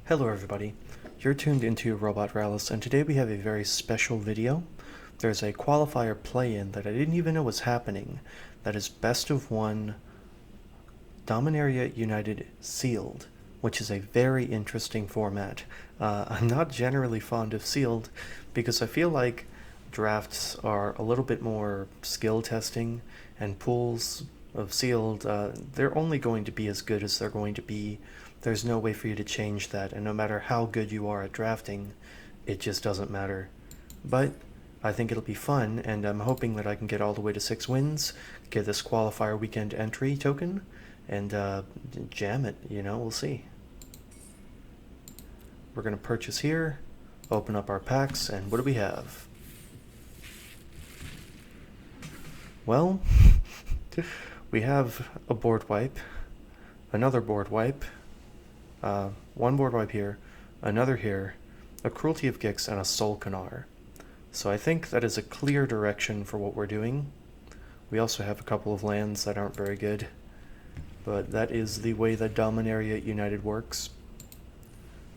Hello everybody, you're tuned into Robot Rallis, and today we have a very special video. There's a qualifier play-in that I didn't even know was happening, that is best of one Dominaria United Sealed, which is a very interesting format. I'm not generally fond of Sealed, because I feel like drafts are a little bit more skill testing, and pools of Sealed, they're only going to be as good as they're going to be. There's no way for you to change that, and no matter how good you are at drafting, it just doesn't matter. But I think it'll be fun, and I'm hoping that I can get all the way to 6 wins, get this qualifier weekend entry token, and jam it, we'll see. We're going to purchase here, open up our packs, and what do we have? Well, we have a board wipe, another board wipe, one board wipe here, another here, a Cruelty of Gix, and a Solkanar. So I think that is a clear direction for what we're doing. We also have a couple of lands that aren't very good, but that is the way that Dominaria United works.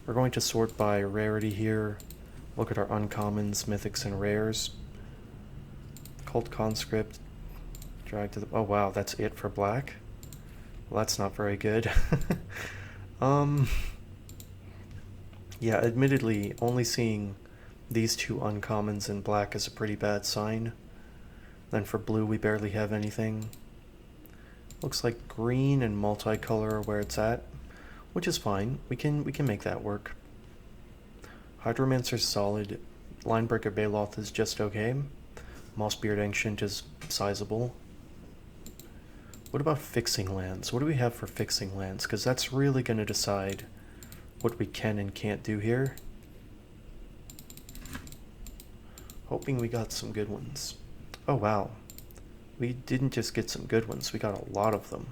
We're going to sort by rarity here, look at our uncommons, mythics, and rares. Cult Conscript, drag to the... oh wow, that's it for black? Well, that's not very good. Yeah, admittedly, only seeing these two uncommons in black is a pretty bad sign. Then for blue, we barely have anything. Looks like green and multicolor are where it's at, which is fine. We can make that work. Hydromancer's solid. Linebreaker Baloth is just okay. Mossbeard Ancient is sizable. What about fixing lands? What do we have for fixing lands? Because that's really going to decide what we can and can't do here. Hoping we got some good ones. Oh wow. We didn't just get some good ones, we got a lot of them.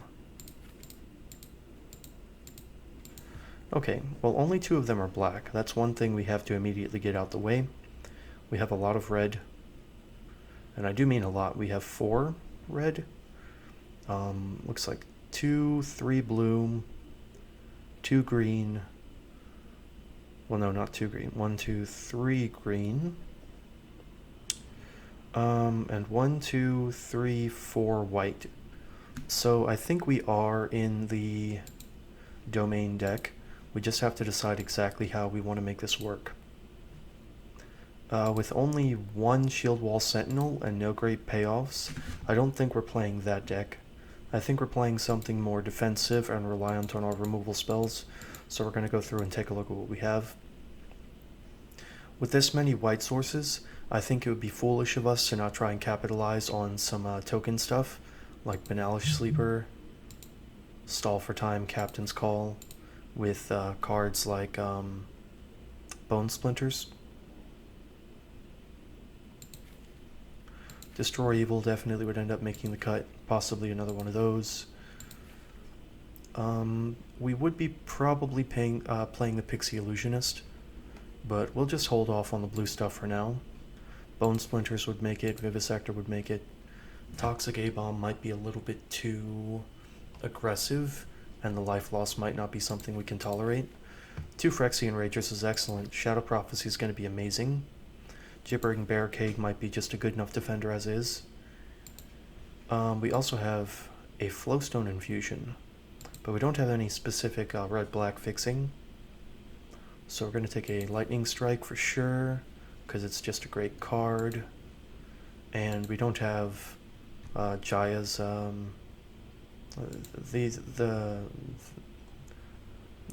Okay, well only 2 of them are black. That's one thing we have to immediately get out the way. We have a lot of red. And I do mean a lot. We have 4 red. Looks like 2, 3 blue, 2 green. Well, no, not 2 green. 1, 2, 3 green. And 1, 2, 3, 4 white. So I think we are in the domain deck. We just have to decide exactly how we want to make this work. With only 1 Shield Wall Sentinel and no great payoffs, I don't think we're playing that deck. I think we're playing something more defensive and reliant on our removal spells, so we're going to go through and take a look at what we have. With this many white sources, I think it would be foolish of us to not try and capitalize on some token stuff, like Banalish Sleeper, Stall for Time, Captain's Call, with cards like Bone Splinters. Destroy Evil definitely would end up making the cut, possibly another one of those. We would be probably playing the Pixie Illusionist, but we'll just hold off on the blue stuff for now. Bone Splinters would make it, Vivisector would make it. Toxic A-Bomb might be a little bit too aggressive, and the life loss might not be something we can tolerate. 2 Phyrexian Ragers is excellent. Shadow Prophecy is going to be amazing. Gibbering Barricade might be just a good enough defender as is. We also have a Flowstone Infusion, but we don't have any specific red-black fixing. So we're going to take a Lightning Strike for sure, because it's just a great card. And we don't have Jaya's the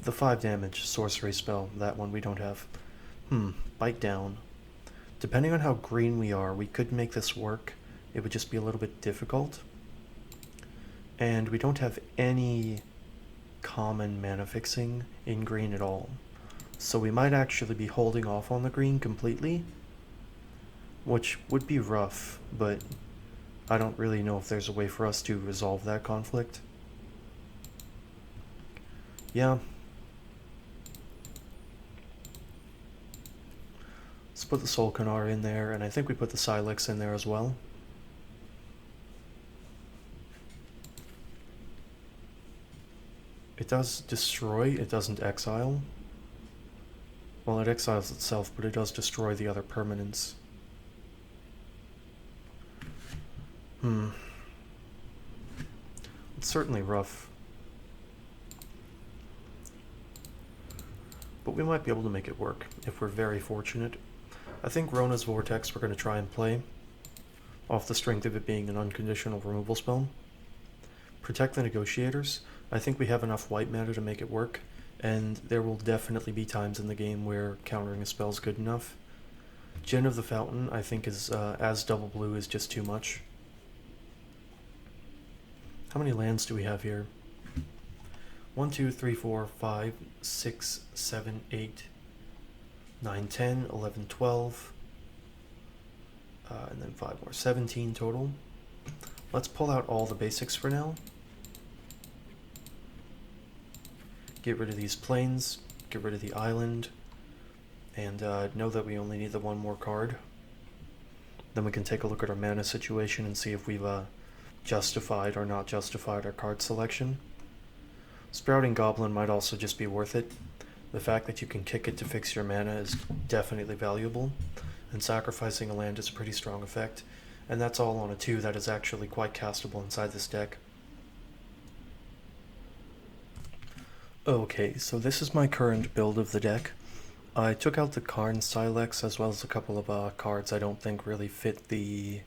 5 damage sorcery spell. That one we don't have. Bite Down. Depending on how green we are, we could make this work. It would just be a little bit difficult. And we don't have any common mana fixing in green at all. So we might actually be holding off on the green completely, which would be rough, but I don't really know if there's a way for us to resolve that conflict. Yeah. Let's put the Solkanar in there, and I think we put the Silex in there as well. It does destroy, it doesn't exile. Well, it exiles itself, but it does destroy the other permanents. It's certainly rough. But we might be able to make it work, if we're very fortunate. I think Rona's Vortex we're going to try and play, off the strength of it being an unconditional removal spell. Protect the Negotiators. I think we have enough white mana to make it work, and there will definitely be times in the game where countering a spell is good enough. Gin of the Fountain, I think, is as double blue is just too much. How many lands do we have here? 1, 2, 3, 4, 5, 6, 7, 8, 9, 10, 11, 12, and then 5 more. 17 total. Let's pull out all the basics for now. Get rid of these plains, get rid of the island, and know that we only need the one more card. Then we can take a look at our mana situation and see if we've justified or not justified our card selection. Sprouting Goblin might also just be worth it. The fact that you can kick it to fix your mana is definitely valuable, and sacrificing a land is a pretty strong effect, and that's all on a 2 that is actually quite castable inside this deck. Okay, so this is my current build of the deck. I took out the Karn Silex as well as a couple of cards I don't think really fit the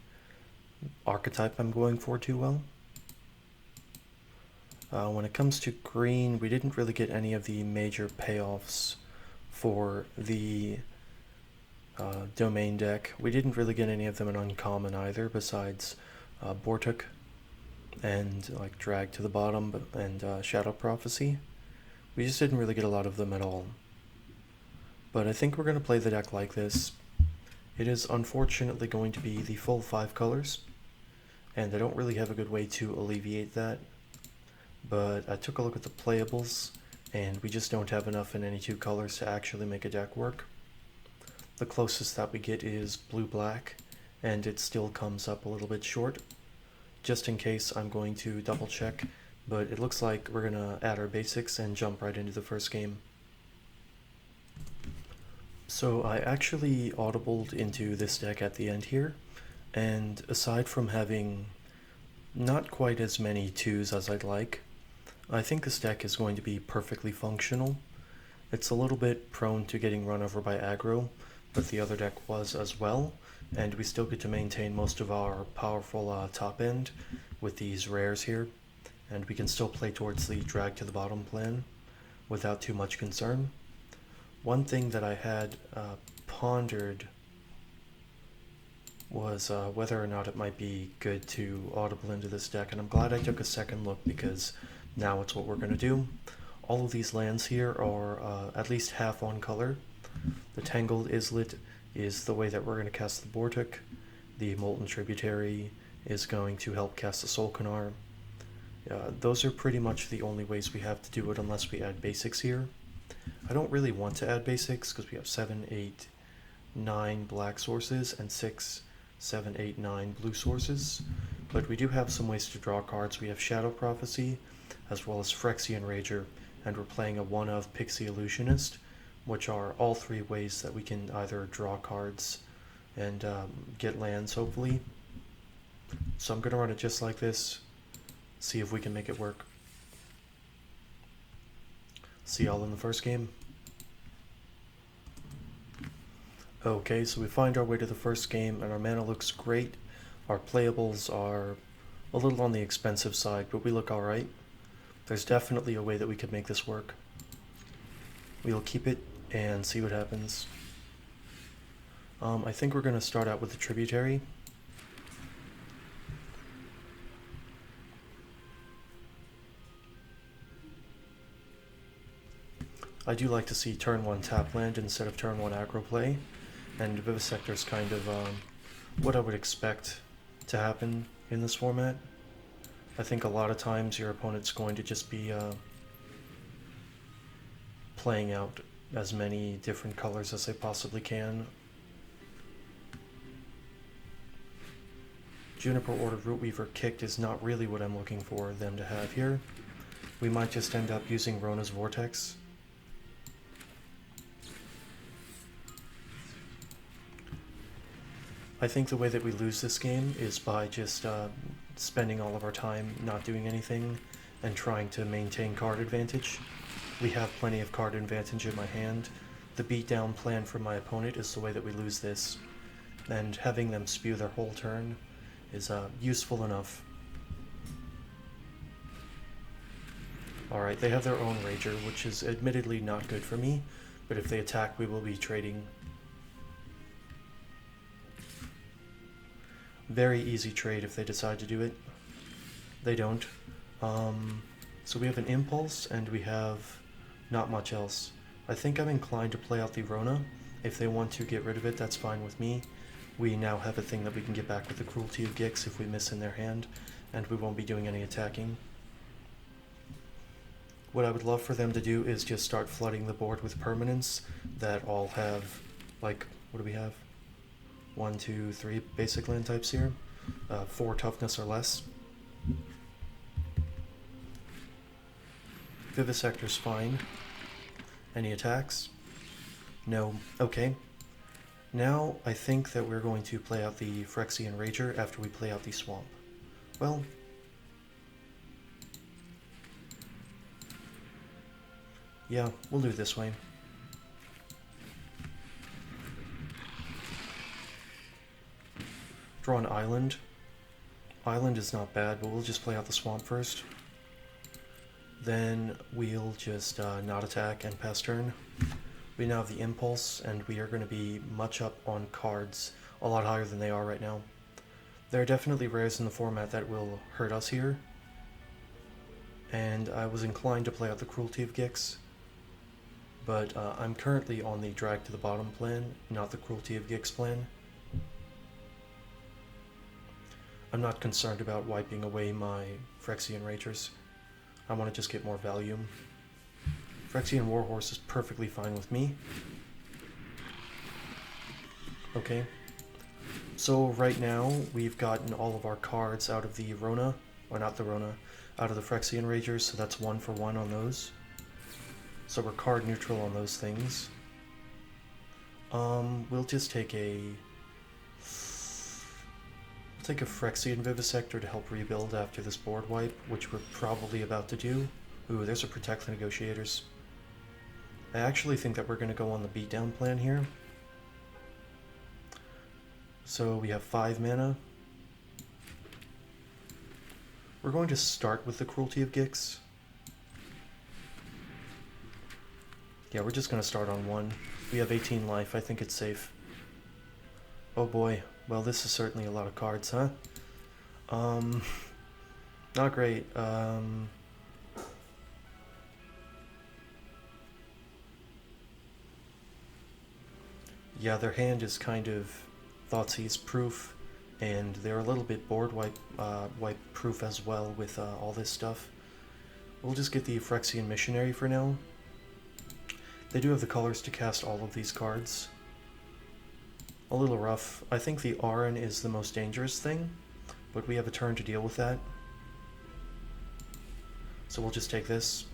archetype I'm going for too well. When it comes to green, we didn't really get any of the major payoffs for the domain deck. We didn't really get any of them in uncommon either, besides Bortuk and like Drag to the Bottom and Shadow Prophecy. We just didn't really get a lot of them at all. But I think we're going to play the deck like this. It is unfortunately going to be the full 5 colors, and I don't really have a good way to alleviate that. But I took a look at the playables, and we just don't have enough in any 2 colors to actually make a deck work. The closest that we get is blue-black, and it still comes up a little bit short. Just in case, I'm going to double check, but it looks like we're going to add our basics and jump right into the first game. So I actually audibled into this deck at the end here, and aside from having not quite as many 2s as I'd like, I think this deck is going to be perfectly functional. It's a little bit prone to getting run over by aggro, but the other deck was as well, and we still get to maintain most of our powerful top end with these rares here, and we can still play towards the Drag to the Bottom plan without too much concern. One thing that I had pondered was whether or not it might be good to audible into this deck, and I'm glad I took a second look because now it's what we're going to do. All of these lands here are at least half on color. The Tangled Islet is the way that we're going to cast the Bortuk. The Molten Tributary is going to help cast the Solkanar. Those are pretty much the only ways we have to do it unless we add basics here. I don't really want to add basics because we have 7, 8, 9 black sources and 6, 7, 8, 9 blue sources, but we do have some ways to draw cards. We have Shadow Prophecy as well as Phyrexian Rager, and we're playing a 1 of Pixie Illusionist, which are all 3 ways that we can either draw cards and get lands hopefully. So I'm going to run it just like this, see if we can make it work. See y'all in the first game. Okay, so we find our way to the first game, and our mana looks great. Our playables are a little on the expensive side, but we look alright. There's definitely a way that we could make this work. We'll keep it and see what happens. I think we're going to start out with the Tributary. I do like to see turn 1 tap land instead of turn 1 aggro play, and Vivisector is kind of what I would expect to happen in this format. I think a lot of times your opponent's going to just be playing out as many different colors as they possibly can. Juniper Order Rootweaver kicked is not really what I'm looking for them to have here. We might just end up using Rona's Vortex. I think the way that we lose this game is by just spending all of our time not doing anything and trying to maintain card advantage. We have plenty of card advantage in my hand. The beatdown plan for my opponent is the way that we lose this, and having them spew their whole turn is useful enough. Alright, they have their own Rager, which is admittedly not good for me, but if they attack, we will be trading. Very easy trade if they decide to do it. They don't. So we have an Impulse, and we have not much else. I think I'm inclined to play out the Rona. If they want to get rid of it, that's fine with me. We now have a thing that we can get back with the Cruelty of Gix if we miss in their hand, and we won't be doing any attacking. What I would love for them to do is just start flooding the board with permanents that all have, like, what do we have? 1, 2, 3 basic land types here. 4 toughness or less. Vivisector's fine. Any attacks? No. Okay. Now I think that we're going to play out the Phyrexian Rager after we play out the Swamp. Well, yeah, we'll do it this way. Draw an island. Island is not bad, but we'll just play out the Swamp first. Then we'll just not attack and pass turn. We now have the Impulse, and we are going to be much up on cards, a lot higher than they are right now. There are definitely rares in the format that will hurt us here, and I was inclined to play out the Cruelty of Gix, but I'm currently on the Drag to the Bottom plan, not the Cruelty of Gix plan. I'm not concerned about wiping away my Phyrexian Ragers. I want to just get more value. Phyrexian Warhorse is perfectly fine with me. Okay. So right now, we've gotten all of our cards out of the Rona, or not the Rona, out of the Phyrexian Ragers, so that's 1 for 1 on those. So we're card neutral on those things. We'll just take a Phyrexian Vivisector to help rebuild after this board wipe, which we're probably about to do. Ooh, there's a Protect the Negotiators. I actually think that we're going to go on the beatdown plan here. So we have 5 mana. We're going to start with the Cruelty of Gix. Yeah, we're just going to start on 1. We have 18 life. I think it's safe. Oh boy. Well, this is certainly a lot of cards, huh? Not great. Yeah, their hand is kind of Thoughtseize proof, and they're a little bit board wipe proof as well with all this stuff. We'll just get the Phyrexian Missionary for now. They do have the colors to cast all of these cards. A little rough. I think the Aran is the most dangerous thing, but we have a turn to deal with that. So we'll just take this.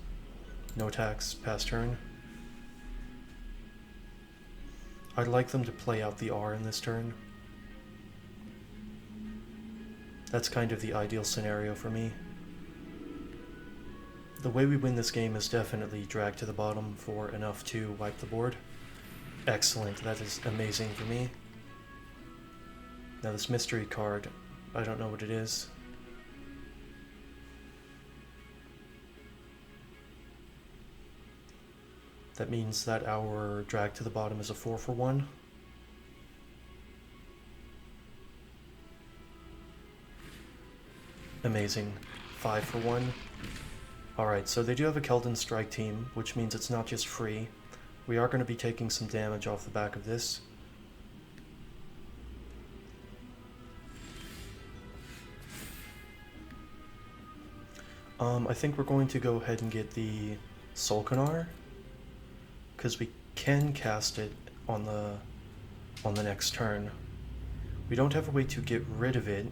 No attacks, pass turn. I'd like them to play out the R in this turn. That's kind of the ideal scenario for me. The way we win this game is definitely drag to the bottom for enough to wipe the board. Excellent, that is amazing for me. Now this mystery card, I don't know what it is. That means that our drag to the bottom is a 4 for 1. Amazing. 5 for 1. Alright, so they do have a Keldon Strike team, which means it's not just free. We are going to be taking some damage off the back of this. I think we're going to go ahead and get the Solkanar, because we can cast it on the next turn. We don't have a way to get rid of it,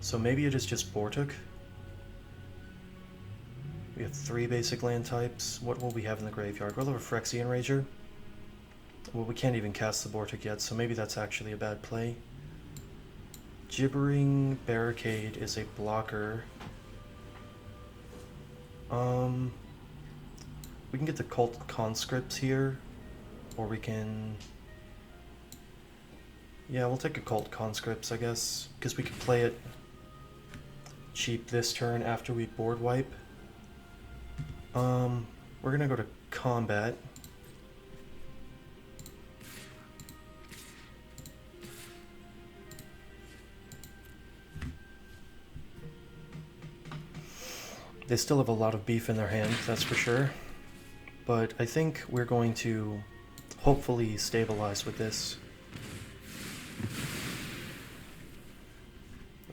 so maybe it is just Bortuk. We have 3 basic land types. What will we have in the graveyard? We'll have a Phyrexian Rager. Well, we can't even cast the Vortic yet, so maybe that's actually a bad play. Gibbering Barricade is a blocker. We can get the Cult Conscripts here, or we can... Yeah, we'll take a Cult Conscripts, I guess, because we could play it cheap this turn after we board wipe. We're gonna go to combat. They still have a lot of beef in their hand, that's for sure. But I think we're going to hopefully stabilize with this.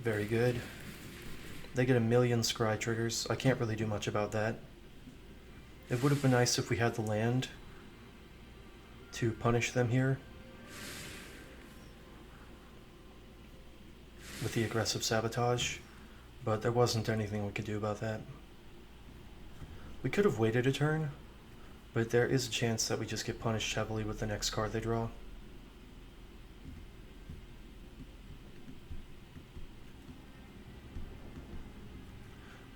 Very good. They get a million scry triggers. I can't really do much about that. It would have been nice if we had the land to punish them here with the aggressive sabotage, but there wasn't anything we could do about that. We could have waited a turn, but there is a chance that we just get punished heavily with the next card they draw.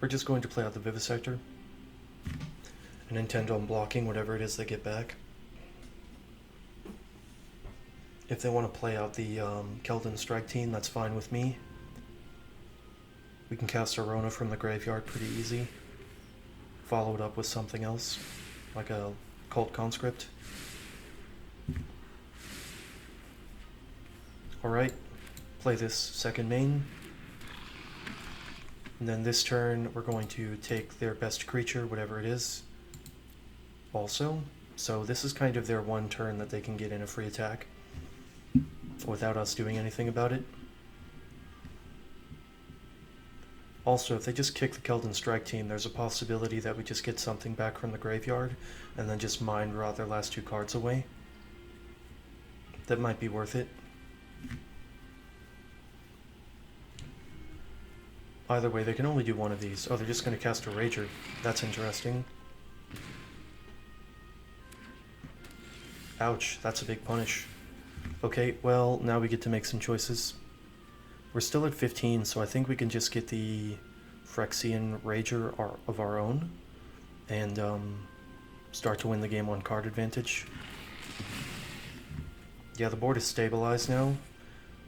We're just going to play out the Vivisector and intend on blocking whatever it is they get back. If they want to play out the Keldon Strike Team, that's fine with me. We can cast Arona from the graveyard pretty easy. Follow it up with something else, like a Cult Conscript. Alright, play this second main. And then this turn, we're going to take their best creature, whatever it is, also. So this is kind of their one turn that they can get in a free attack without us doing anything about it. Also, if they just kick the Keldon Strike Team, there's a possibility that we just get something back from the graveyard and then just mind rot their last two cards away. That might be worth it. Either way, they can only do one of these. Oh, they're just going to cast a Rager. That's interesting. Ouch, that's a big punish. Okay, well, now we get to make some choices. We're still at 15, so I think we can just get the Phyrexian Rager of our own and start to win the game on card advantage. Yeah, the board is stabilized now.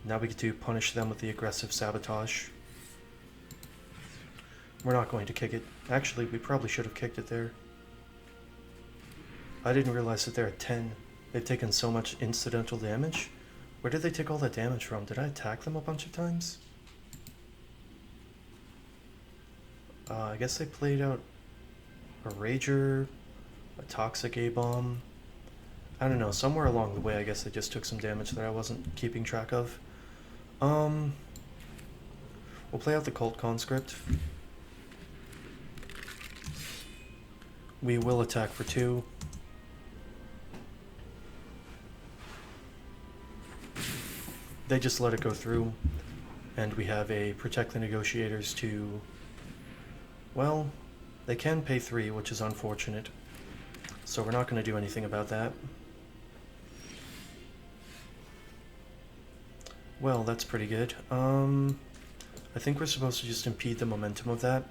Now we get to punish them with the aggressive sabotage. We're not going to kick it. Actually, we probably should have kicked it there. I didn't realize that they're at 10. They've taken so much incidental damage. Where did they take all that damage from? Did I attack them a bunch of times? I guess they played out a Rager, a Toxic A-Bomb. I don't know, somewhere along the way I guess they just took some damage that I wasn't keeping track of. We'll play out the Cult Conscript. We will attack for 2. They just let it go through, and we have a Protect the Negotiators to... Well, they can pay 3, which is unfortunate. So we're not going to do anything about that. Well, that's pretty good. I think we're supposed to just impede the momentum of that.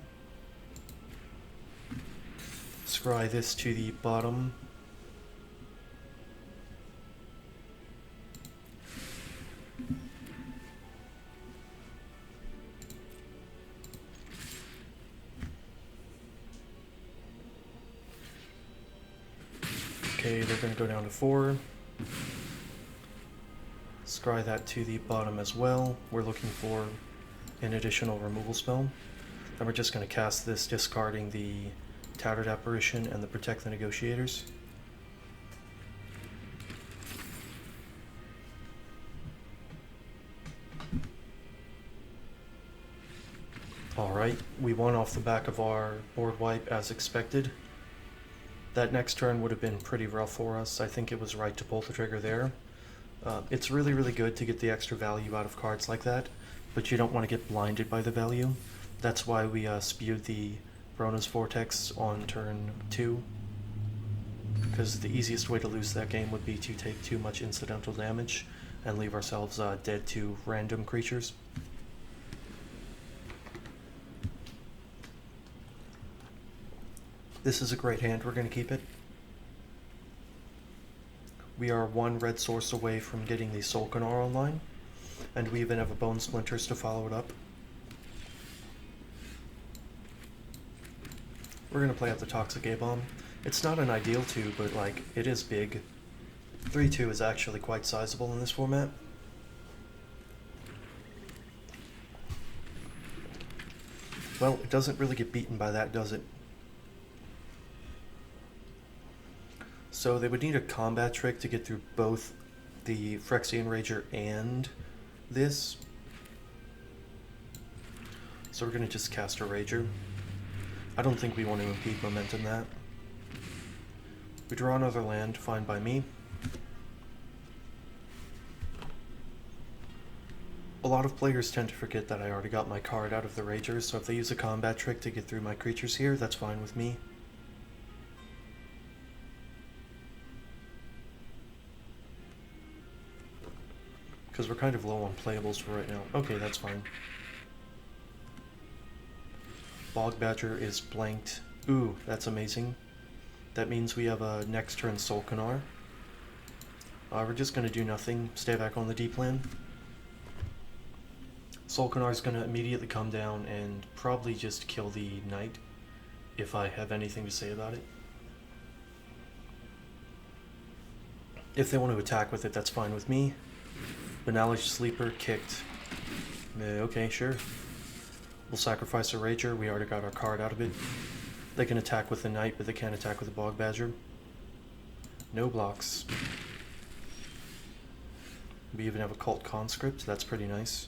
Scry this to the bottom. Okay, they're going to go down to 4. Scry that to the bottom as well. We're looking for an additional removal spell. And we're just going to cast this, discarding the Tattered Apparition and the Protect the Negotiators. Alright, we won off the back of our board wipe as expected. That next turn would have been pretty rough for us. I think it was right to pull the trigger there. It's really, really good to get the extra value out of cards like that, but you don't want to get blinded by the value. That's why we spewed the Rona's Vortex on turn 2. because the easiest way to lose that game would be to take too much incidental damage and leave ourselves dead to random creatures. This is a great hand, we're going to keep it. We are one red source away from getting the Solkanar online, and we even have a Bone Splinters to follow it up. We're going to play out the Toxic A-Bomb. It's not an ideal 2, but like, it is big. 3-2 is actually quite sizable in this format. Well, it doesn't really get beaten by that, does it? So they would need a combat trick to get through both the Phyrexian Rager and this. So we're going to just cast a Rager. I don't think we want to impede momentum that. We draw another land, fine by me. A lot of players tend to forget that I already got my card out of the Rager, so if they use a combat trick to get through my creatures here, that's fine with me. Because we're kind of low on playables for right now. Okay, that's fine. Bog Badger is blanked. Ooh, that's amazing. That means we have a next turn Solkanar. We're just going to do nothing. Stay back on the D plan. Solkanar is going to immediately come down and probably just kill the knight, if I have anything to say about it. If they want to attack with it, that's fine with me. Banalish Sleeper kicked. Okay, sure. We'll sacrifice a Rager. We already got our card out of it. They can attack with the knight, but they can't attack with the Bog Badger. No blocks. We even have a Cult Conscript. That's pretty nice.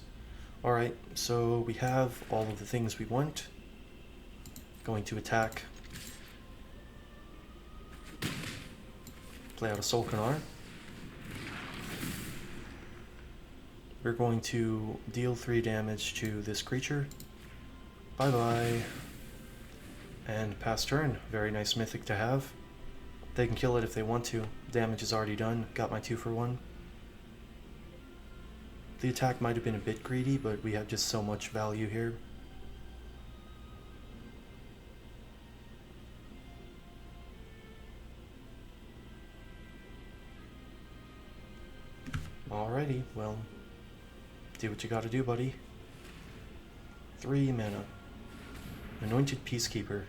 Alright, so we have all of the things we want. Going to attack. Play out a Solkanar. We're going to deal 3 damage to this creature. Bye-bye. And pass turn. Very nice mythic to have. They can kill it if they want to. Damage is already done. Got my 2 for 1. The attack might have been a bit greedy, but we have just so much value here. Alrighty, well, do what you gotta do, buddy. 3 mana. Anointed Peacekeeper.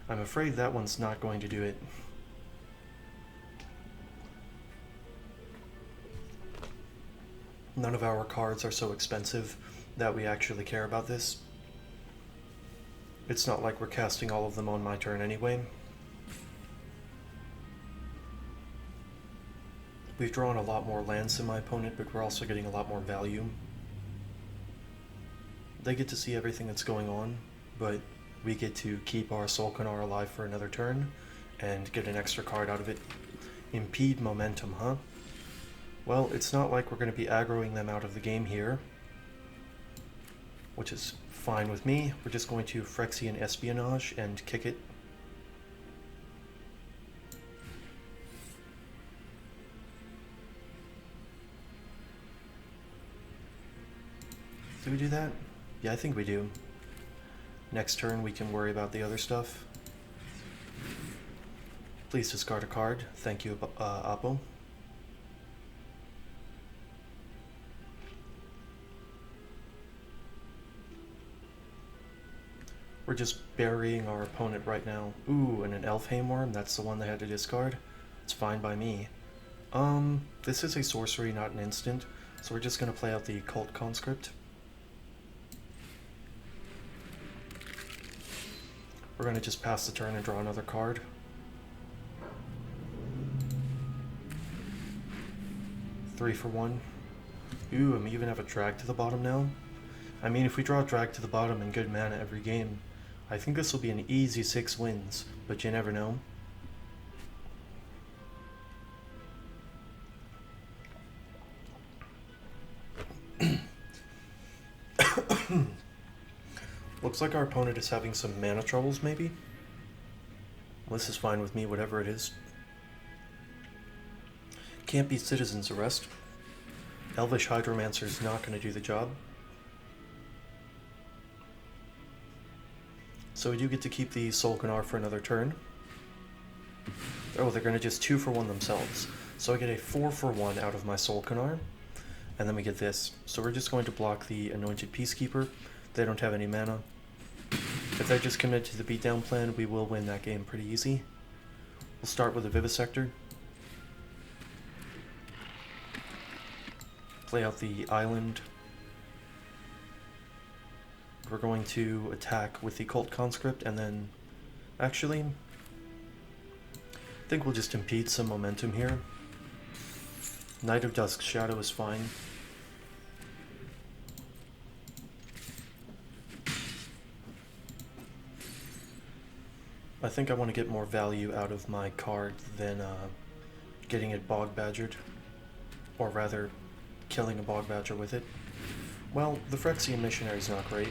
I'm afraid that one's not going to do it. None of our cards are so expensive that we actually care about this. It's not like we're casting all of them on my turn anyway. We've drawn a lot more lands than my opponent, but we're also getting a lot more value. They get to see everything that's going on, but we get to keep our Solkanar alive for another turn and get an extra card out of it. Impede momentum, huh? Well, it's not like we're going to be aggroing them out of the game here, which is fine with me. We're just going to Phyrexian Espionage and kick it. Do we do that? Yeah, I think we do. Next turn we can worry about the other stuff. Please discard a card. Thank you, Oppo. We're just burying our opponent right now. Ooh, and an Elfheim Worm, that's the one they had to discard. It's fine by me. This is a sorcery, not an instant, so we're just gonna play out the Cult Conscript. We're gonna just pass the turn and draw another card. Three for 1. Ooh, and we even have a drag to the bottom now. I mean, if we draw a drag to the bottom and good mana every game, I think this will be an easy 6 wins, but you never know. Looks like our opponent is having some mana troubles, maybe? Well, this is fine with me, whatever it is. Can't be citizen's arrest. Elvish Hydromancer is not going to do the job. So we do get to keep the Solkanar for another turn. Oh, they're going to just 2-for-1 themselves. So I get a 4-for-1 out of my Solkanar. And then we get this. So we're just going to block the Anointed Peacekeeper. They don't have any mana. If they're just committed to the beatdown plan, we will win that game pretty easy. We'll start with a Vivisector. Play out the island. We're going to attack with the Cult Conscript and then... Actually, I think we'll just impede some momentum here. Knight of Dusk Shadow is fine. I think I want to get more value out of my card than getting it Bog Badgered. Or rather, killing a Bog Badger with it. Well, the Phyrexian Missionary's not great.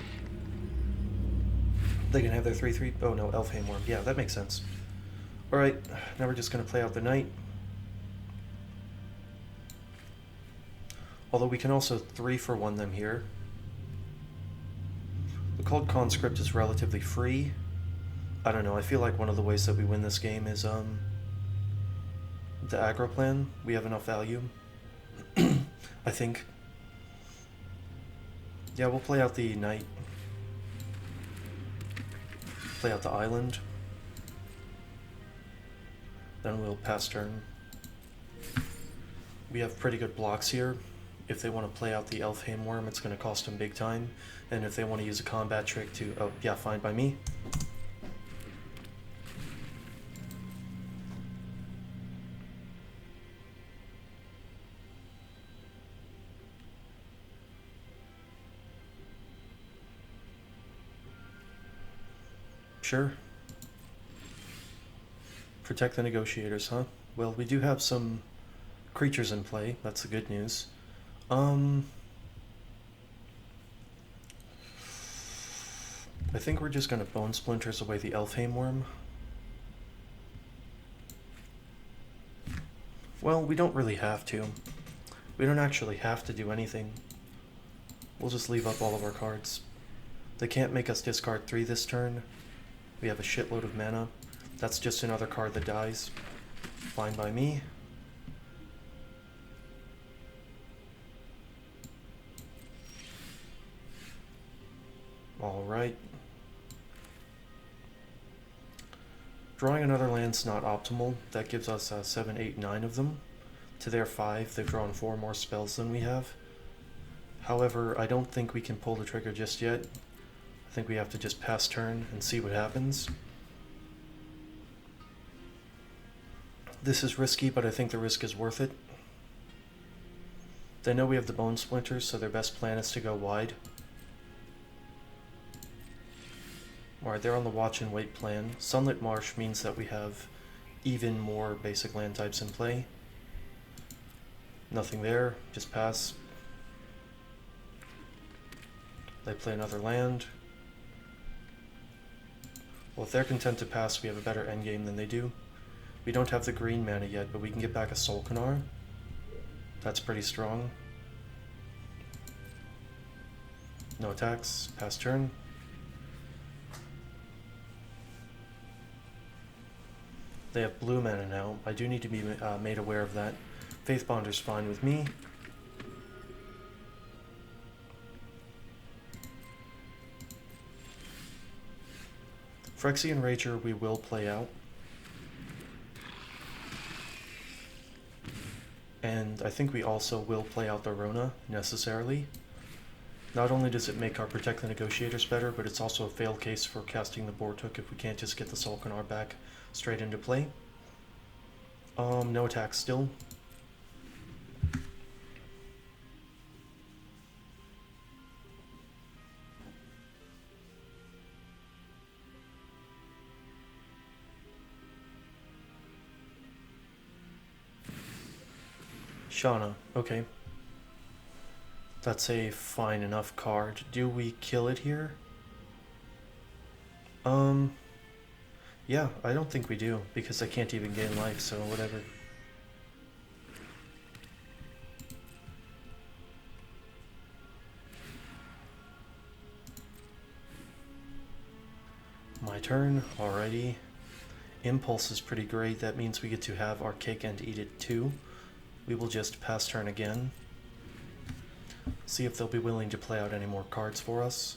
They can have their 3/3... Oh no, Elfhame Worm. Yeah, that makes sense. Alright, now we're just going to play out the Knight. Although we can also 3-for-1 them here. The Cult Conscript is relatively free. I don't know, I feel like one of the ways that we win this game is the aggro plan. We have enough value. I think. Yeah, we'll play out the Knight. Play out the island. Then we'll pass turn. We have pretty good blocks here. If they want to play out the Elfhame Worm, it's going to cost them big time. And if they want to use a combat trick to... Oh, yeah, fine by me. Sure. Protect the negotiators, huh? Well, we do have some creatures in play. That's the good news. I think we're just going to Bone Splinters away the Elfhame Worm. Well, we don't really have to. We don't actually have to do anything. We'll just leave up all of our cards. They can't make us discard 3 this turn. We have a shitload of mana. That's just another card that dies. Fine by me. Alright. Drawing another land's not optimal. That gives us 7, 8, 9 of them. To their 5, they've drawn 4 more spells than we have. However, I don't think we can pull the trigger just yet. I think we have to just pass turn and see what happens. This is risky, but I think the risk is worth it. They know we have the Bone Splinters, so their best plan is to go wide. Alright, they're on the watch and wait plan. Sunlit Marsh means that we have even more basic land types in play. Nothing there, just pass. They play another land. Well, if they're content to pass, we have a better endgame than they do. We don't have the green mana yet, but we can get back a Solkanar. That's pretty strong. No attacks, pass turn. They have blue mana now. I do need to be made aware of that. Faith Bonder's fine with me. Phyrexian Rager we will play out. And I think we also will play out the Rona, necessarily. Not only does it make our Protect the Negotiators better, but it's also a fail case for casting the Bortuk if we can't just get the Solkanar back straight into play. No attacks still. Shauna, okay. That's a fine enough card. Do we kill it here? Yeah, I don't think we do, because I can't even gain life, so whatever. my turn. Alrighty. Impulse is pretty great. That means we get to have our cake and eat it too. We will just pass turn again. See if they'll be willing to play out any more cards for us.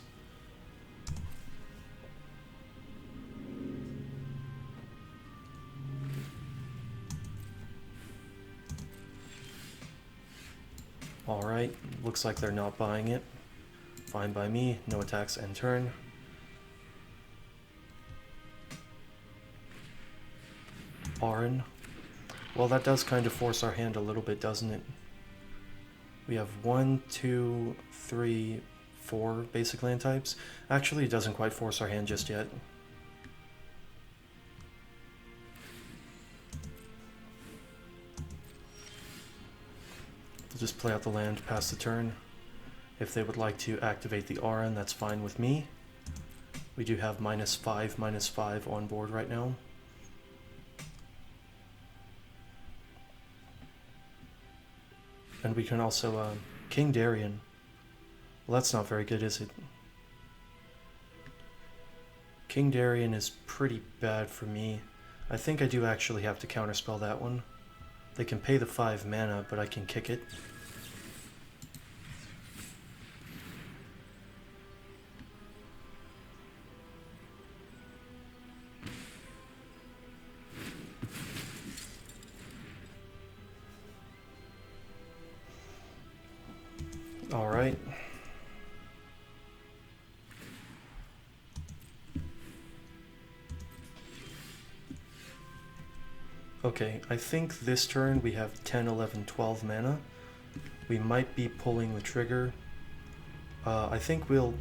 Alright, looks like they're not buying it. Fine by me, no attacks end turn. Arin. Well, that does kind of force our hand a little bit, doesn't it? We have 1, 2, 3, 4 basic land types. Actually, it doesn't quite force our hand just yet. We'll just play out the land, pass the turn. If they would like to activate the Arin, that's fine with me. We do have -5/-5 on board right now. And we can also, King Darien. Well, that's not very good, is it? King Darien is pretty bad for me. I think I do actually have to counterspell that one. They can pay the 5 mana, but I can kick it. All right. Okay, I think this turn we have 10, 11, 12 mana. We might be pulling the trigger. I think we'll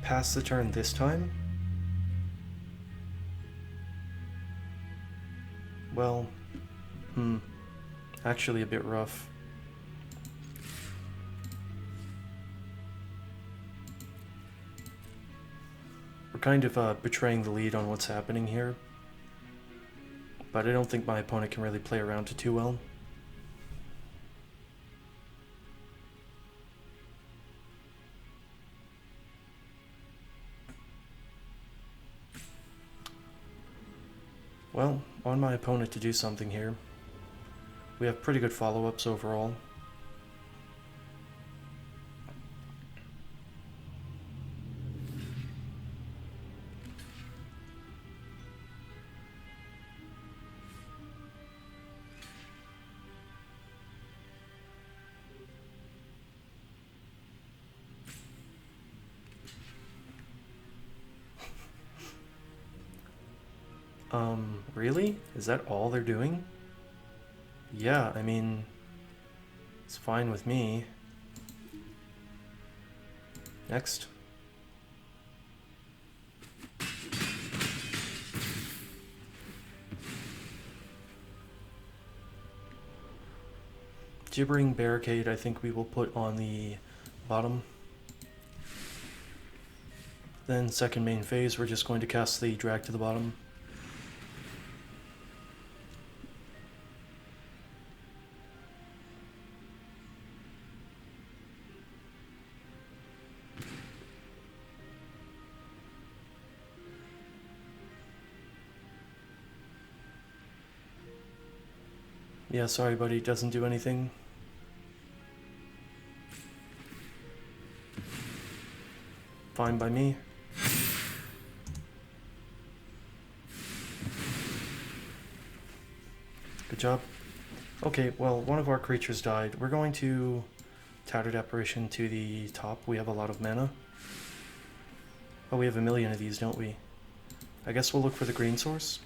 pass the turn this time. Well, actually a bit rough. We're kind of betraying the lead on what's happening here, but I don't think my opponent can really play around it too well. Well, on my opponent to do something here. We have pretty good follow-ups overall. Really? Is that all they're doing? Yeah, I mean, it's fine with me. Next. Gibbering Barricade, I think we will put on the bottom. Then second main phase, we're just going to cast the drag to the bottom. Yeah, sorry buddy, doesn't do anything. Fine by me. Good job. Okay, well, one of our creatures died. We're going to Tattered Apparition to the top. We have a lot of mana. Oh, we have a million of these, don't we? I guess we'll look for the green source.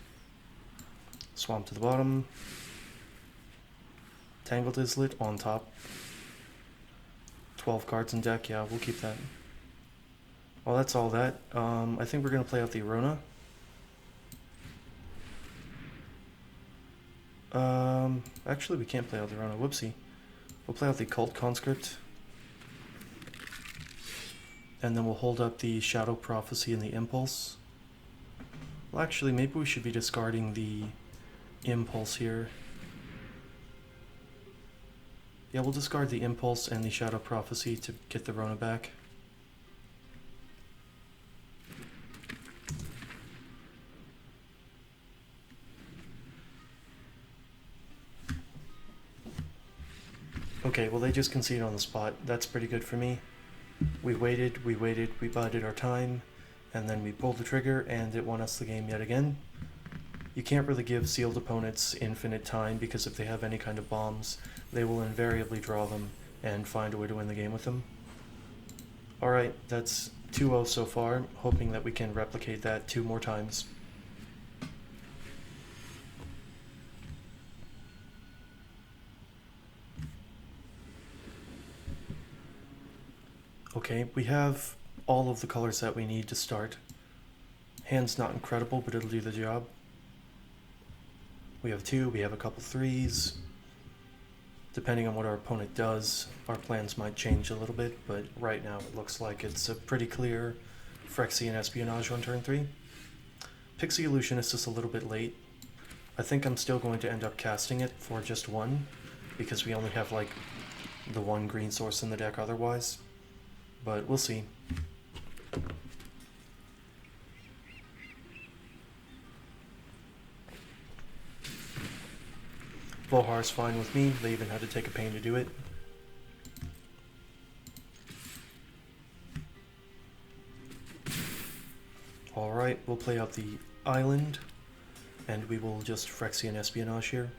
Swamp to the bottom. Tangled Islet on top. 12 cards in deck, yeah, we'll keep that. Well, that's all that. I think we're going to play out the Arona. Actually, we can't play out the Arona, whoopsie. We'll play out the Cult Conscript. And then we'll hold up the Shadow Prophecy and the Impulse. Well, actually, maybe we should be discarding the Impulse here. Yeah, we'll discard the Impulse and the Shadow Prophecy to get the Rona back. Okay, well they just conceded on the spot. That's pretty good for me. We waited, we bided our time, and then we pulled the trigger, and it won us the game yet again. You can't really give sealed opponents infinite time, because if they have any kind of bombs, they will invariably draw them and find a way to win the game with them. Alright, that's 2-0 so far, hoping that we can replicate that 2 more times. Okay, we have all of the colors that we need to start. Hand's not incredible, but it'll do the job. We have 2, we have a couple 3s. Depending on what our opponent does, our plans might change a little bit, but right now it looks like it's a pretty clear Phyrexian Espionage on turn 3. Pixie Illusionist is a little bit late. I think I'm still going to end up casting it for just 1, because we only have like the 1 green source in the deck otherwise. But we'll see. Vohar's fine with me. They even had to take a pain to do it. Alright, we'll play out the island, and we will just Phyrexian Espionage here.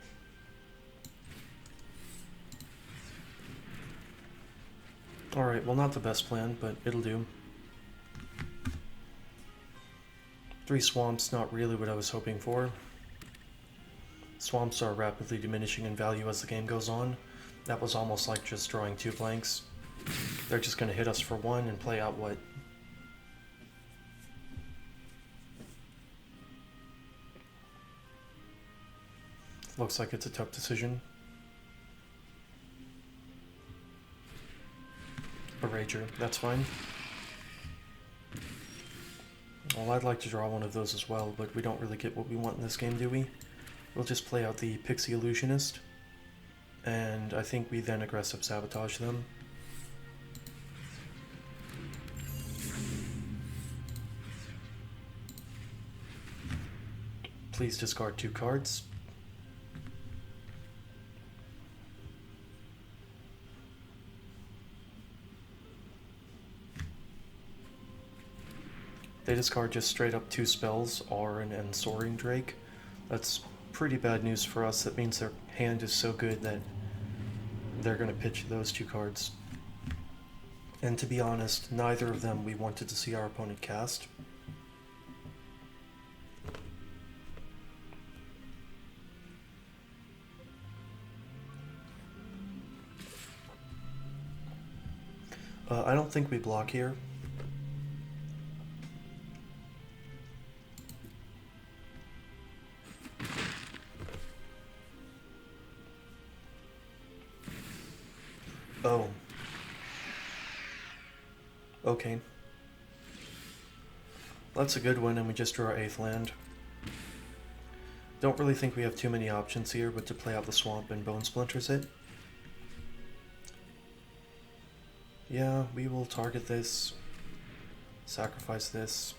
Alright, well not the best plan, but it'll do. 3 swamps, not really what I was hoping for. Swamps are rapidly diminishing in value as the game goes on. That was almost like just drawing 2 blanks. They're just going to hit us for 1 and play out what? Looks like it's a tough decision. A Rager, that's fine. Well, I'd like to draw one of those as well, but we don't really get what we want in this game, do we? We'll just play out the Pixie Illusionist, and I think we then aggressive sabotage them. Please discard 2 cards. They discard just straight up 2 spells, Auron and Soaring Drake. That's pretty bad news for us. That means their hand is so good that they're going to pitch those 2 cards. And to be honest, neither of them we wanted to see our opponent cast. I don't think we block here. Oh. Okay. That's a good one, and we just drew our 8th land. Don't really think we have too many options here but to play out the swamp and Bone Splinters it. Yeah, we will target this, sacrifice this.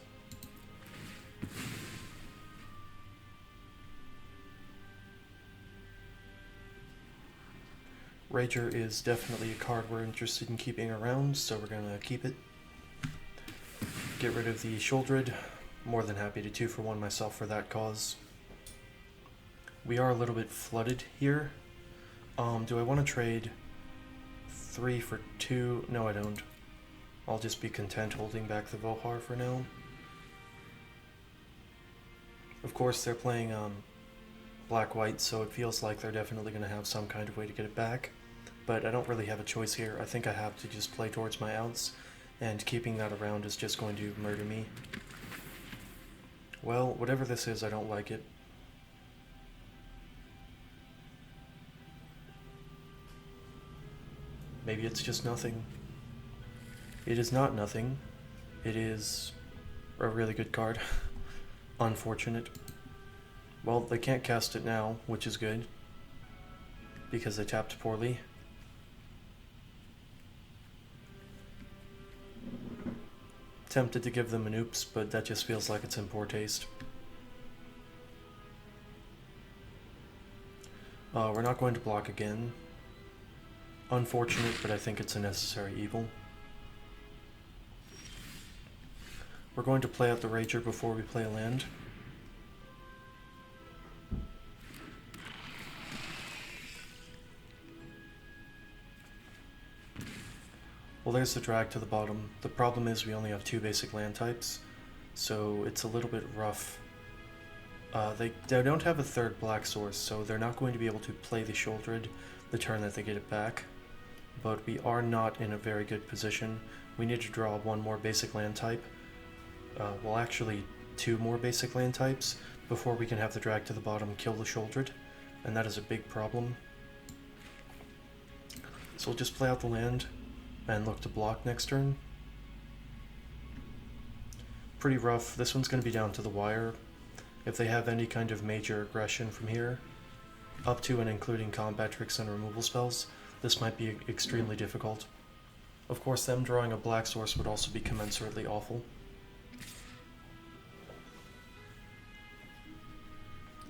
Rager is definitely a card we're interested in keeping around, so we're going to keep it. Get rid of the Sheoldred. More than happy to 2-for-1 myself for that cause. We are a little bit flooded here. Do I want to trade 3 for 2? No, I don't. I'll just be content holding back the Vohar for now. Of course, they're playing black-white, so it feels like they're definitely going to have some kind of way to get it back. But I don't really have a choice here. I think I have to just play towards my outs, and keeping that around is just going to murder me. Well, whatever this is, I don't like it. Maybe it's just nothing. It is not nothing. It is a really good card. Unfortunate. Well, they can't cast it now, which is good, because they tapped poorly. Tempted to give them an oops, but that just feels like it's in poor taste. We're not going to block again. Unfortunate, but I think it's a necessary evil. We're going to play out the Rager before we play a land. Well, there's the drag to the bottom. The problem is we only have 2 basic land types, so it's a little bit rough. They don't have a 3rd black source, so they're not going to be able to play the Shouldered the turn that they get it back. But we are not in a very good position. We need to draw 1 more basic land type. Well, actually 2 more basic land types before we can have the drag to the bottom kill the Shouldered, and that is a big problem. So we'll just play out the land and look to block next turn. Pretty rough. This one's going to be down to the wire. If they have any kind of major aggression from here, up to and including combat tricks and removal spells, this might be extremely difficult. Of course, them drawing a black source would also be commensurately awful.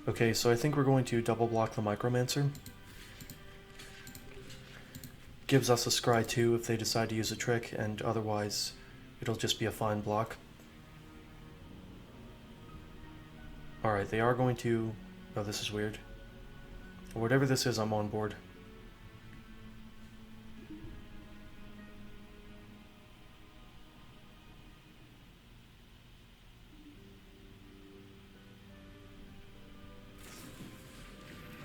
Okay, so I think we're going to double block the Micromancer. Gives us a scry 2 if they decide to use a trick, and otherwise it'll just be a fine block. Alright, they are going to... Oh, this is weird. Whatever this is, I'm on board.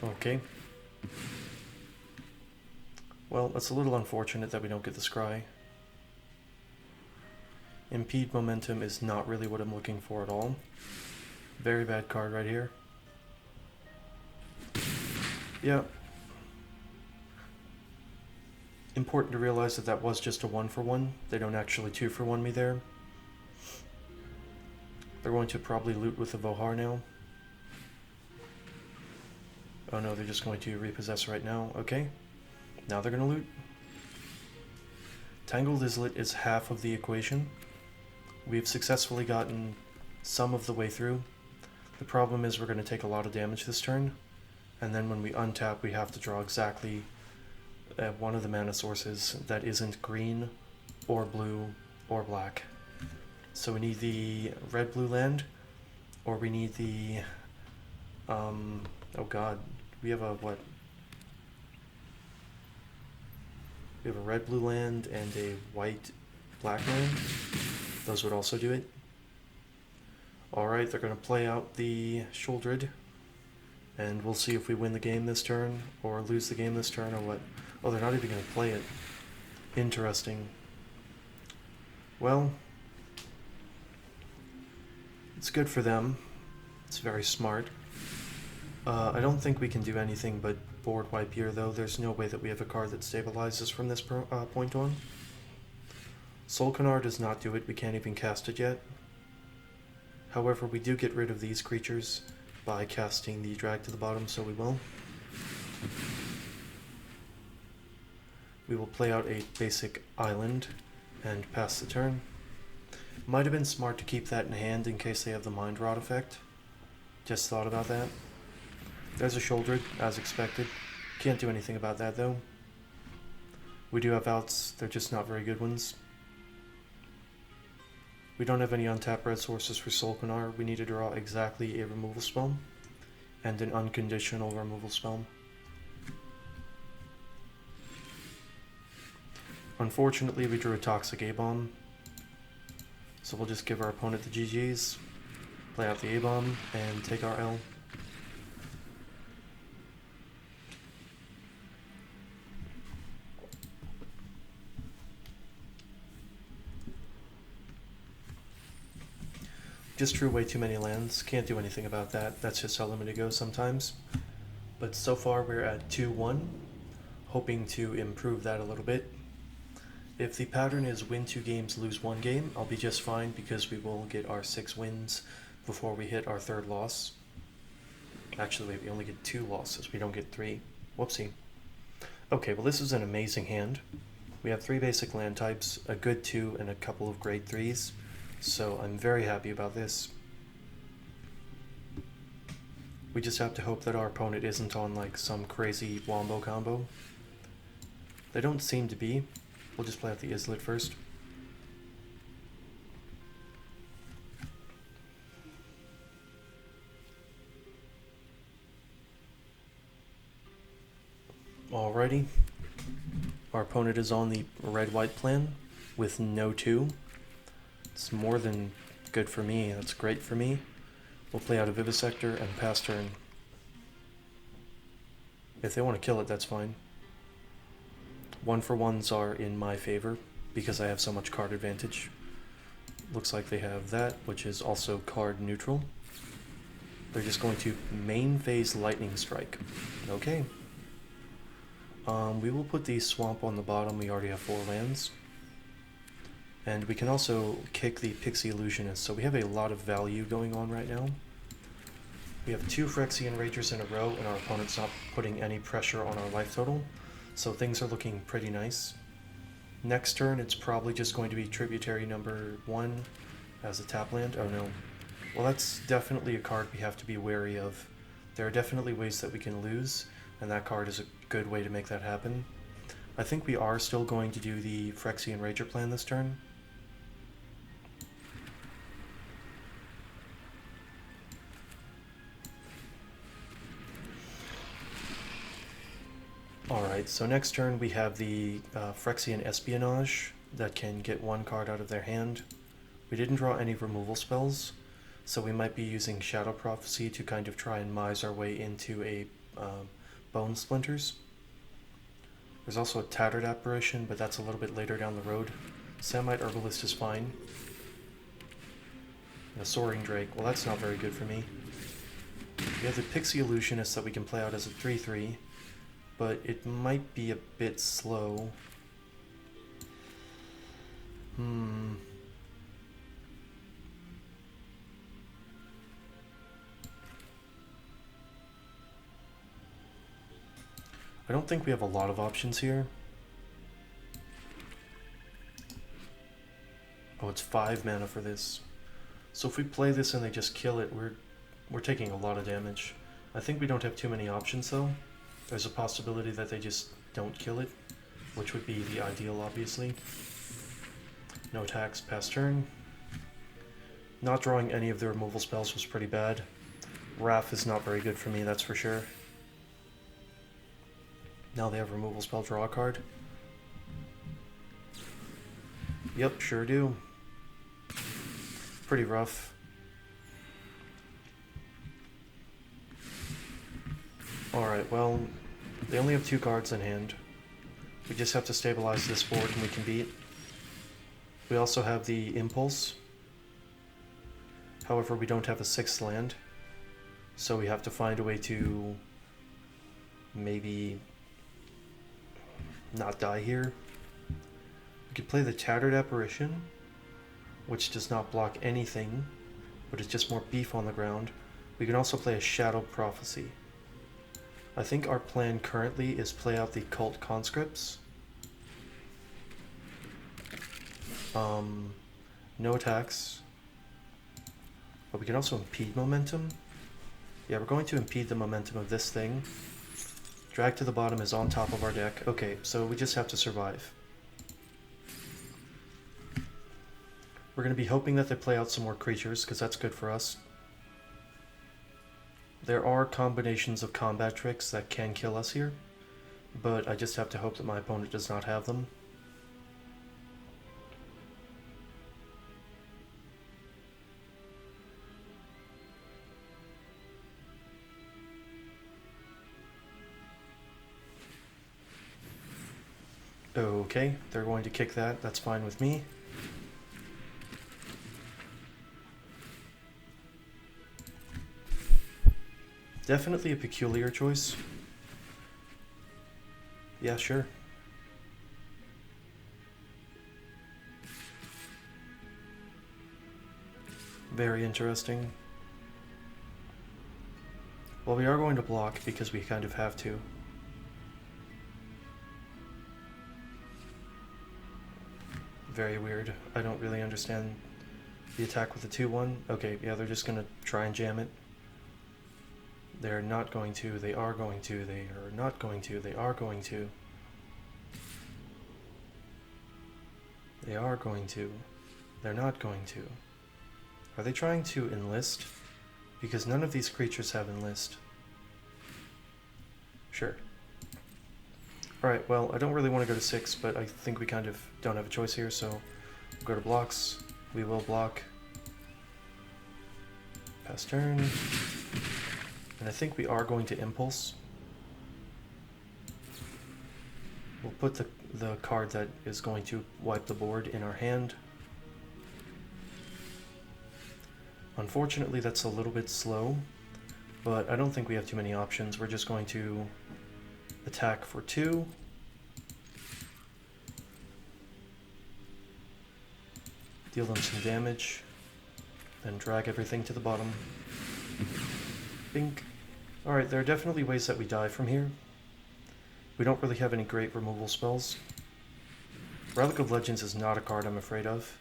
Okay. Well, it's a little unfortunate that we don't get the scry. Impede momentum is not really what I'm looking for at all. Very bad card right here. Yeah. Important to realize that that was just a 1-for-1. They don't actually 2-for-1 me there. They're going to probably loot with the Vohar now. Oh no, they're just going to repossess right now. Okay. Now they're going to loot. Tangled Islet is half of the equation. We've successfully gotten some of the way through. The problem is we're going to take a lot of damage this turn, and then when we untap we have to draw exactly one of the mana sources that isn't green or blue or black. So we need the red-blue land, or we need the... oh god, we have a what? We have a red-blue land and a white-black land. Those would also do it. Alright, they're going to play out the Shouldered, and we'll see if we win the game this turn, or lose the game this turn, or what. Oh, they're not even going to play it. Interesting. Well, it's good for them. It's very smart. I don't think we can do anything but board wipe here, though. There's no way that we have a card that stabilizes from this point on. Solkanar does not do it. We can't even cast it yet. However, we do get rid of these creatures by casting the drag to the bottom, so we will. We will play out a basic island and pass the turn. Might have been smart to keep that in hand in case they have the Mind Rot effect. Just thought about that. There's a Shouldered, as expected. Can't do anything about that, though. We do have outs, they're just not very good ones. We don't have any untapped red sources for Solkanar. We need to draw exactly a removal spell, and an unconditional removal spell. Unfortunately, we drew a Toxic A-Bomb, so we'll just give our opponent the GGs, play out the A-Bomb, and take our L. Just drew way too many lands. Can't do anything about that. That's just how limited goes sometimes. But so far we're at 2-1, hoping to improve that a little bit. If the pattern is win 2 games, lose 1 game, I'll be just fine because we will get our 6 wins before we hit our 3rd loss. Actually, wait, we only get 2 losses. We don't get 3. Whoopsie. Okay, well this is an amazing hand. We have 3 basic land types, a good 2, and a couple of grade 3s. So I'm very happy about this. We just have to hope that our opponent isn't on like some crazy wombo combo. They don't seem to be. We'll just play out the islet first. Alrighty. Our opponent is on the red-white plan with no 2. It's more than good for me. That's great for me. We'll play out a Vivisector and pass turn. If they want to kill it, that's fine. 1-for-1s are in my favor because I have so much card advantage. Looks like they have that, which is also card neutral. They're just going to main phase Lightning Strike. Okay. We will put the Swamp on the bottom. We already have 4 lands. And we can also kick the Pixie Illusionist, so we have a lot of value going on right now. We have 2 Phyrexian Ragers in a row, and our opponent's not putting any pressure on our life total, so things are looking pretty nice. Next turn, it's probably just going to be Tributary number 1 as a tap land. Oh no. Well, that's definitely a card we have to be wary of. There are definitely ways that we can lose, and that card is a good way to make that happen. I think we are still going to do the Phyrexian Rager plan this turn. Alright, so next turn we have the Phyrexian Espionage that can get 1 card out of their hand. We didn't draw any removal spells, so we might be using Shadow Prophecy to kind of try and mise our way into a Bone Splinters. There's also a Tattered Apparition, but that's a little bit later down the road. Samite Herbalist is fine. And a Soaring Drake, well that's not very good for me. We have the Pixie Illusionist that we can play out as a 3/3. But it might be a bit slow. I don't think we have a lot of options here. Oh, it's 5 mana for this. So if we play this and they just kill it, we're taking a lot of damage. I think we don't have too many options though. There's a possibility that they just don't kill it, which would be the ideal, obviously. No attacks, pass turn. Not drawing any of the removal spells was pretty bad. Wrath is not very good for me, that's for sure. Now they have removal spell, draw a card. Yep, sure do. Pretty rough. Alright, well, they only have 2 cards in hand. We just have to stabilize this board and we can beat. We also have the Impulse. However, we don't have a 6th land. So we have to find a way to maybe not die here. We could play the Tattered Apparition, which does not block anything, but it's just more beef on the ground. We can also play a Shadow Prophecy. I think our plan currently is play out the Cult Conscripts. No attacks. But we can also impede momentum. Yeah, we're going to impede the momentum of this thing. Drag to the bottom is on top of our deck. Okay, so we just have to survive. We're going to be hoping that they play out some more creatures, because that's good for us. There are combinations of combat tricks that can kill us here, but I just have to hope that my opponent does not have them. Okay, they're going to kick that. That's fine with me. Definitely a peculiar choice. Yeah, sure. Very interesting. Well, we are going to block because we kind of have to. Very weird. I don't really understand the attack with the 2-1. Okay, yeah, they're just gonna try and jam it. They're not going to, they are going to, they are not going to, they are going to. They are going to. They're not going to. Are they trying to enlist? Because none of these creatures have enlist. Sure. Alright, well, I don't really want to go to 6, but I think we kind of don't have a choice here, so we'll go to blocks. We will block. Pass turn. And I think we are going to impulse. We'll put the card that is going to wipe the board in our hand. Unfortunately, that's a little bit slow, but I don't think we have too many options. We're just going to attack for 2. Deal them some damage, then drag everything to the bottom. Bink. Alright, there are definitely ways that we die from here. We don't really have any great removal spells. Relic of Legends is not a card I'm afraid of.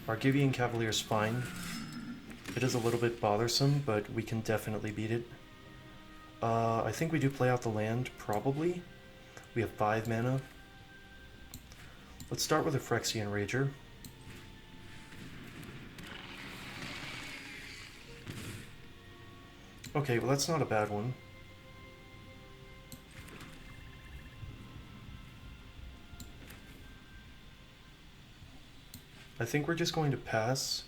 Argivian Cavalier is fine. It is a little bit bothersome, but we can definitely beat it. I think we do play out the land, probably. We have 5 mana. Let's start with a Phyrexian Rager. Okay, well that's not a bad one. I think we're just going to pass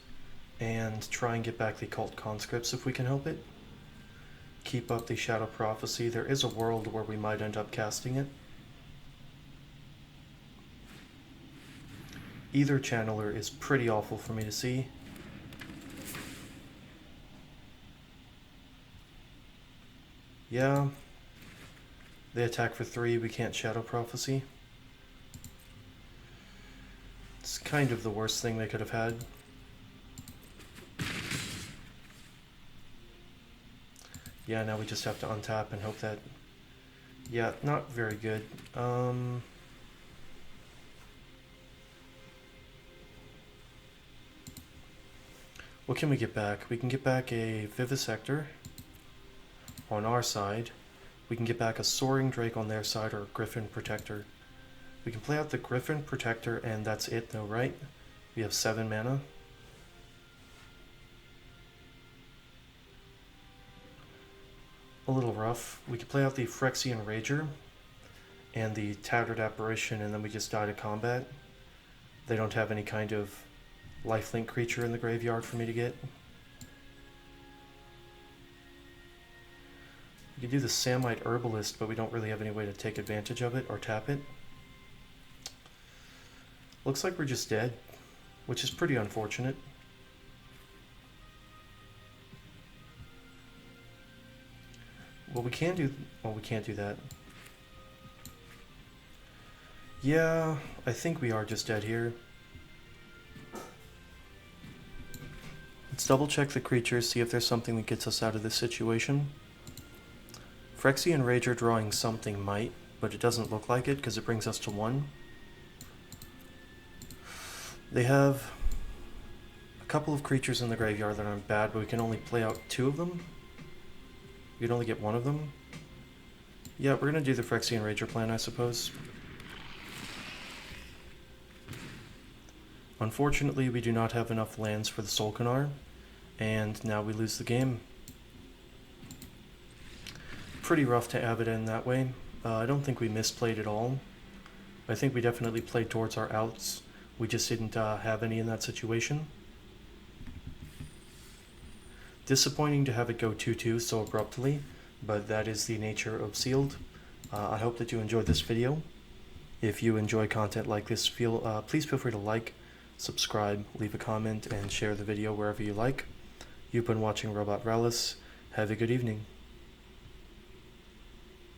and try and get back the Occult Conscripts if we can help it. Keep up the Shadow Prophecy. There is a world where we might end up casting it. Either Channeler is pretty awful for me to see. Yeah. They attack for 3, we can't Shadow Prophecy. It's kind of the worst thing they could have had. Yeah, now we just have to untap and hope that... Yeah, not very good. What can we get back? We can get back a Vivisector on our side. We can get back a Soaring Drake on their side, or a Griffin Protector. We can play out the Griffin Protector and that's it though, right? We have 7 mana. A little rough. We could play out the Phyrexian Rager and the Tattered Apparition, and then we just die to combat. They don't have any kind of lifelink creature in the graveyard for me to get. We could do the Samite Herbalist, but we don't really have any way to take advantage of it or tap it. Looks like we're just dead, which is pretty unfortunate. Well, we can't do that. Yeah, I think we are just dead here. Let's double check the creatures, see if there's something that gets us out of this situation. Phyrexian Rager drawing something might, but it doesn't look like it because it brings us to 1. They have a couple of creatures in the graveyard that aren't bad, but we can only play out 2 of them. We can only get 1 of them. Yeah, we're going to do the Phyrexian Rager plan, I suppose. Unfortunately, we do not have enough lands for the Solkanar, and now we lose the game. Pretty rough to have it end that way. I don't think we misplayed at all. I think we definitely played towards our outs. We just didn't have any in that situation. Disappointing to have it go 2-2 so abruptly, but that is the nature of Sealed. I hope that you enjoyed this video. If you enjoy content like this, please feel free to like, subscribe, leave a comment, and share the video wherever you like. You've been watching Robot Rallis. Have a good evening.